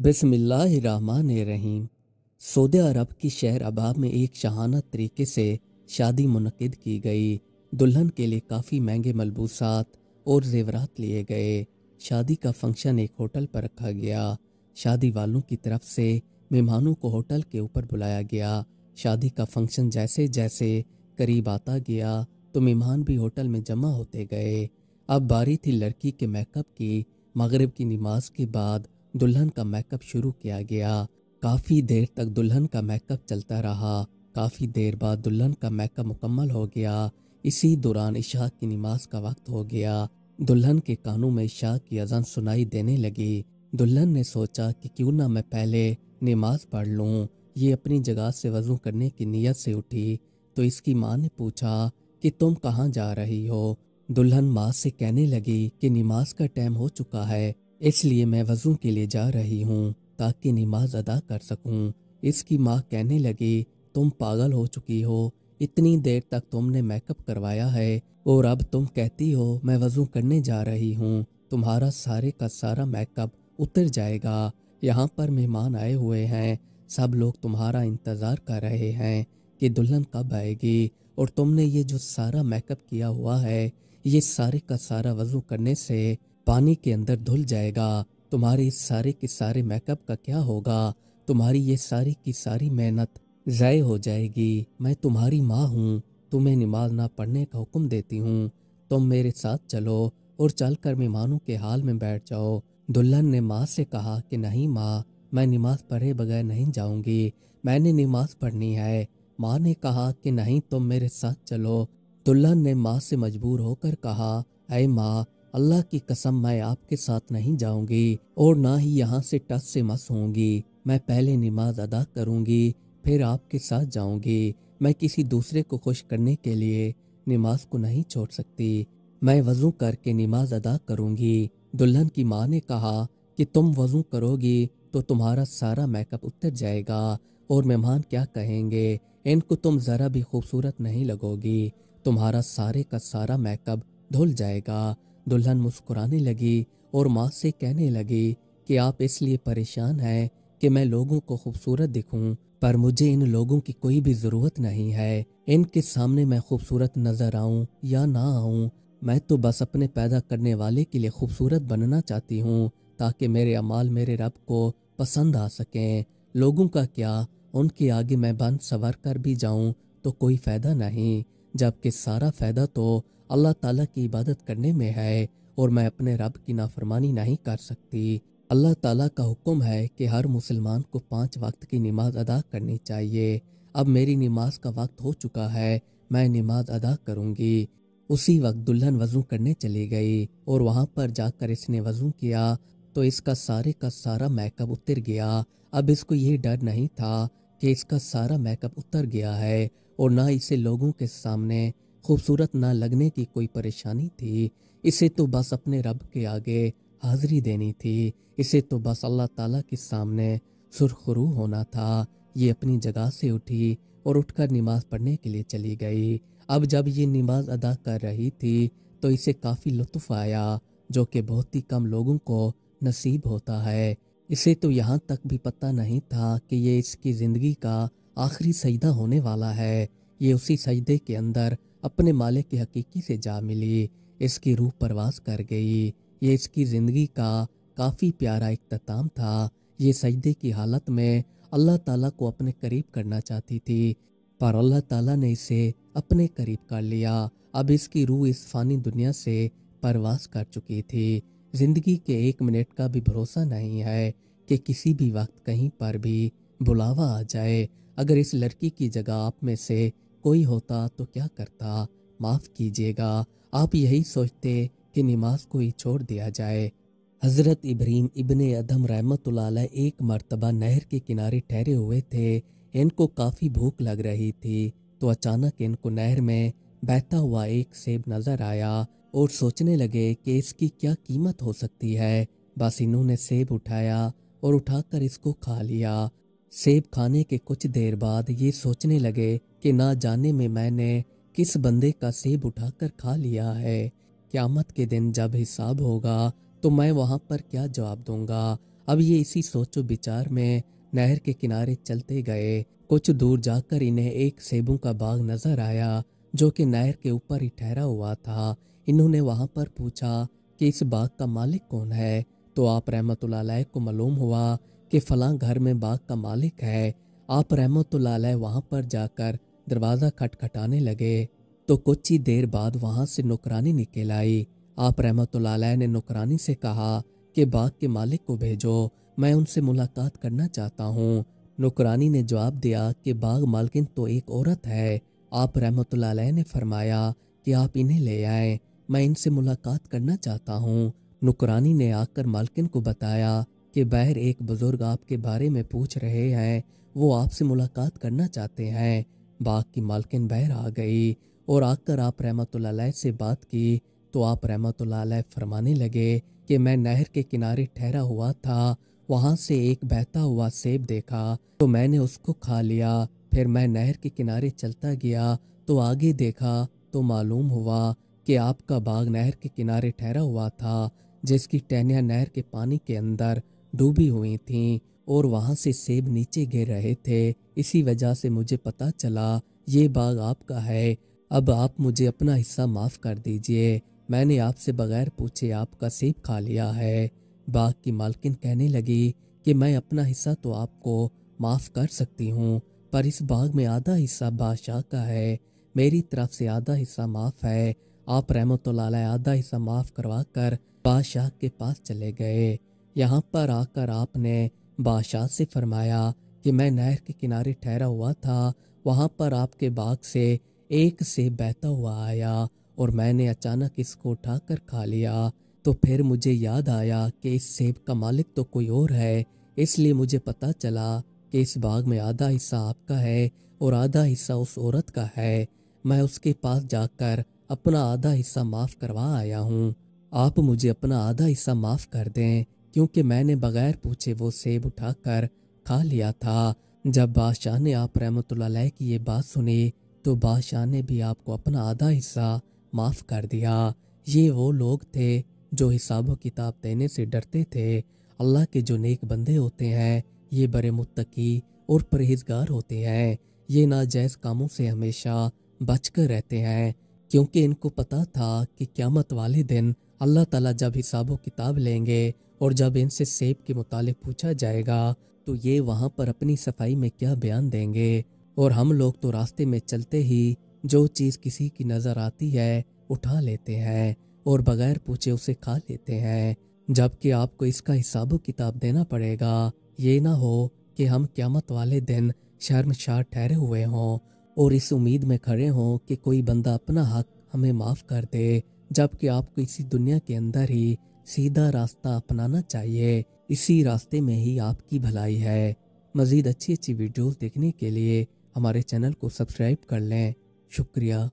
बिस्मिल्लाहिर्रहमानिर्रहीम। सऊदी अरब की शहर अबा में एक शाहाना तरीके से शादी मुनक्किद की गई। दुल्हन के लिए काफ़ी महंगे मलबूसात और जेवरात लिए गए। शादी का फंक्शन एक होटल पर रखा गया। शादी वालों की तरफ से मेहमानों को होटल के ऊपर बुलाया गया। शादी का फंक्शन जैसे जैसे करीब आता गया तो मेहमान भी होटल में जमा होते गए। अब बारी थी लड़की के मेकअप की। मगरिब की नमाज के बाद दुल्हन का मेकअप शुरू किया गया। काफ़ी देर तक दुल्हन का मेकअप चलता रहा। काफ़ी देर बाद दुल्हन का मेकअप मुकम्मल हो गया। इसी दौरान इशा की नमाज का वक्त हो गया। दुल्हन के कानों में इशा की अज़ान सुनाई देने लगी। दुल्हन ने सोचा कि क्यों ना मैं पहले नमाज पढ़ लूँ। ये अपनी जगह से वज़ू करने की नीयत से उठी तो इसकी माँ ने पूछा कि तुम कहाँ जा रही हो। दुल्हन माँ से कहने लगी कि नमाज का टाइम हो चुका है, इसलिए मैं वज़ू के लिए जा रही हूँ ताकि नमाज अदा कर सकूँ। इसकी माँ कहने लगी, तुम पागल हो चुकी हो, इतनी देर तक तुमने मेकअप करवाया है और अब तुम कहती हो मैं वज़ू करने जा रही हूँ। तुम्हारा सारे का सारा मेकअप उतर जाएगा। यहाँ पर मेहमान आए हुए हैं, सब लोग तुम्हारा इंतज़ार कर रहे हैं कि दुल्हन कब आएगी। और तुमने ये जो सारा मेकअप किया हुआ है, ये सारे का सारा वज़ू करने से पानी के अंदर धुल जाएगा। तुम्हारे इस सारे के सारे मेकअप का क्या होगा? तुम्हारी ये सारी की सारी मेहनत ज़ाय हो जाएगी। मैं तुम्हारी माँ हूँ, तुम्हें नमाज ना पढ़ने का हुक्म देती हूँ। तुम मेरे साथ चलो और चलकर मेहमानों के हाल में बैठ जाओ। दुल्हन ने माँ से कहा कि नहीं माँ, मैं नमाज पढ़े बगैर नहीं जाऊँगी, मैंने नमाज पढ़नी है। माँ ने कहा कि नहीं, तुम मेरे साथ चलो। दुल्हन ने माँ से मजबूर होकर कहा, ऐ माँ, अल्लाह की कसम मैं आपके साथ नहीं जाऊंगी और ना ही यहाँ से टस से मस होंगी। मैं पहले नमाज अदा करूंगी फिर आपके साथ जाऊंगी। मैं किसी दूसरे को खुश करने के लिए नमाज को नहीं छोड़ सकती। मैं वज़ू करके नमाज अदा करूंगी। दुल्हन की माँ ने कहा कि तुम वज़ू करोगी तो तुम्हारा सारा मेकअप उतर जाएगा और मेहमान क्या कहेंगे। इनको तुम ज़रा भी खूबसूरत नहीं लगोगी, तुम्हारा सारे का सारा मेकअप धुल जाएगा। दुल्हन मुस्कुराने लगी और माँ से कहने लगी कि आप इसलिए परेशान हैं कि मैं लोगों को खूबसूरत दिखूं, पर मुझे इन लोगों की कोई भी ज़रूरत नहीं है। इनके सामने मैं खूबसूरत नज़र आऊं या ना आऊं, मैं तो बस अपने पैदा करने वाले के लिए खूबसूरत बनना चाहती हूँ ताकि मेरे अमाल मेरे रब को पसंद आ सकें। लोगों का क्या, उनके आगे मैं बन सवर कर भी जाऊं तो कोई फ़ायदा नहीं, जबकि सारा फ़ायदा तो अल्लाह ताला की इबादत करने में है और मैं अपने रब की नाफरमानी नहीं कर सकती। अल्लाह ताला का हुक्म है कि हर मुसलमान को 5 वक्त की नमाज अदा करनी चाहिए। अब मेरी नमाज का वक्त हो चुका है, मैं नमाज अदा करूंगी। उसी वक्त दुल्हन वज़ू करने चली गई और वहां पर जाकर इसने वज़ू किया तो इसका सारे का सारा मेकअप उतर गया। अब इसको ये डर नहीं था कि इसका सारा मेकअप उतर गया है और ना इसे लोगों के सामने खूबसूरत ना लगने की कोई परेशानी थी। इसे तो बस अपने रब के आगे हाजिरी देनी थी। इसे तो बस अल्लाह ताला के सामने सुरखरू होना था। ये अपनी जगह से उठी और उठकर नमाज पढ़ने के लिए चली गई। अब जब ये नमाज अदा कर रही थी तो इसे काफ़ी लुत्फ़ आया, जो कि बहुत ही कम लोगों को नसीब होता है। इसे तो यहाँ तक भी पता नहीं था कि ये इसकी ज़िंदगी का आखिरी सजदा होने वाला है। ये उसी सजदे के अंदर अपने मालिक की हकीकी से जा मिली। इसकी रूह परवास कर गई। ये इसकी ज़िंदगी का काफ़ी प्यारा इख्तिताम था। ये सजदे की हालत में अल्लाह ताला को अपने करीब करना चाहती थी, पर अल्लाह ताला ने इसे अपने करीब कर लिया। अब इसकी रूह इस फानी दुनिया से परवास कर चुकी थी। ज़िंदगी के 1 मिनट का भी भरोसा नहीं है कि किसी भी वक्त कहीं पर भी बुलावा आ जाए। अगर इस लड़की की जगह आप में से कोई होता तो क्या करता? माफ़ कीजिएगा, आप यही सोचते कि नमाज को ही छोड़ दिया जाए। हज़रत इब्राहीम इब्ने अदम रहमतुल्लाह अलैह एक मर्तबा नहर के किनारे ठहरे हुए थे। इनको काफ़ी भूख लग रही थी तो अचानक इनको नहर में बहता हुआ एक सेब नज़र आया और सोचने लगे कि इसकी क्या कीमत हो सकती है। बस इन्होंने सेब उठाया और उठाकर इसको खा लिया। सेब खाने के कुछ देर बाद ये सोचने लगे कि ना जाने में मैंने किस बंदे का सेब उठाकर खा लिया है। क़यामत के दिन जब हिसाब होगा तो मैं वहाँ पर क्या जवाब दूंगा। अब ये इसी सोचो विचार में नहर के किनारे चलते गए। कुछ दूर जाकर इन्हें एक सेबों का बाग नजर आया जो कि नहर के ऊपर ही ठहरा हुआ था। इन्होंने वहां पर पूछा कि इस बाग का मालिक कौन है। तो आप रहमतुल्लाह अलैह को मालूम हुआ कि फलां घर में बाग का मालिक है। आप रहमतुल्लाह अलैह वहां पर जाकर दरवाज़ा खटखटाने लगे तो कुछ ही देर बाद वहां से नौकरानी निकल आई। आप रहमतुल्लाह अलैह ने नौकरानी से कहा कि बाग के मालिक को भेजो, मैं उनसे मुलाकात करना चाहता हूँ। नौकरानी ने जवाब दिया कि बाग मालकिन तो एक औरत है। आप रहमतुल्लाह अलैह ने फरमाया कि आप इन्हें ले आए, मैं इनसे मुलाकात करना चाहता हूँ। नौकरानी ने आकर मालकिन को बताया कि बाहर एक बुजुर्ग आपके बारे में पूछ रहे हैं, वो आपसे मुलाकात करना चाहते हैं। बाग की मालकिन बाहर आ गई और आकर आप रहमतुल्लाह अलैह से बात की तो आप रहमतुल्लाह अलैह फरमाने लगे कि मैं नहर के किनारे ठहरा हुआ था, वहां से एक बहता हुआ सेब देखा तो मैंने उसको खा लिया। फिर मैं नहर के किनारे चलता गया तो आगे देखा तो मालूम हुआ कि आपका बाग नहर के किनारे ठहरा हुआ था जिसकी टहनियाँ नहर के पानी के अंदर डूबी हुई थीं और वहां से सेब नीचे गिर रहे थे। इसी वजह से मुझे पता चला ये बाग आपका है। अब आप मुझे अपना हिस्सा माफ़ कर दीजिए, मैंने आपसे बगैर पूछे आपका सेब खा लिया है। बाग की मालकिन कहने लगी कि मैं अपना हिस्सा तो आपको माफ़ कर सकती हूँ, पर इस बाग में आधा हिस्सा बादशाह का है, मेरी तरफ से आधा हिस्सा माफ़ है। आप रहमतुल्लाह अलैह आधा हिस्सा माफ़ करवा कर बादशाह के पास चले गए। यहाँ पर आकर आपने बादशाह से फरमाया कि मैं नहर के किनारे ठहरा हुआ था, वहाँ पर आपके बाग से एक सेब बहता हुआ आया और मैंने अचानक इसको उठाकर खा लिया। तो फिर मुझे याद आया कि इस सेब का मालिक तो कोई और है, इसलिए मुझे पता चला कि इस बाग में आधा हिस्सा आपका है और आधा हिस्सा उस औरत का है। मैं उसके पास जाकर अपना आधा हिस्सा माफ़ करवा आया हूँ। आप मुझे अपना आधा हिस्सा माफ़ कर दें क्योंकि मैंने बगैर पूछे वो सेब उठाकर खा लिया था। जब बादशाह ने आप रहमतुल्लाह अलैह की ये बात सुनी तो बादशाह ने भी आपको अपना आधा हिस्सा माफ़ कर दिया। ये वो लोग थे जो हिसाब किताब देने से डरते थे। अल्लाह के जो नेक बंदे होते हैं ये बड़े मुत्तकी और परहेजगार होते हैं। ये नाजायज़ कामों से हमेशा बचकर रहते हैं क्योंकि इनको पता था कि क़यामत वाले दिन अल्लाह ताला जब हिसाब किताब लेंगे और जब इनसे सेब के मुतालिक पूछा जाएगा तो ये वहाँ पर अपनी सफाई में क्या बयान देंगे। और हम लोग तो रास्ते में चलते ही जो चीज़ किसी की नज़र आती है उठा लेते हैं और बगैर पूछे उसे खा लेते हैं, जबकि आपको इसका हिसाब किताब देना पड़ेगा। ये ना हो कि हम क़यामत वाले दिन शर्मशार ठहरे हुए हों और इस उम्मीद में खड़े हों कि कोई बंदा अपना हक हमें माफ़ कर दे, जबकि आपको इसी दुनिया के अंदर ही सीधा रास्ता अपनाना चाहिए। इसी रास्ते में ही आपकी भलाई है। मज़ीद अच्छी अच्छी वीडियोस देखने के लिए हमारे चैनल को सब्सक्राइब कर लें। शुक्रिया।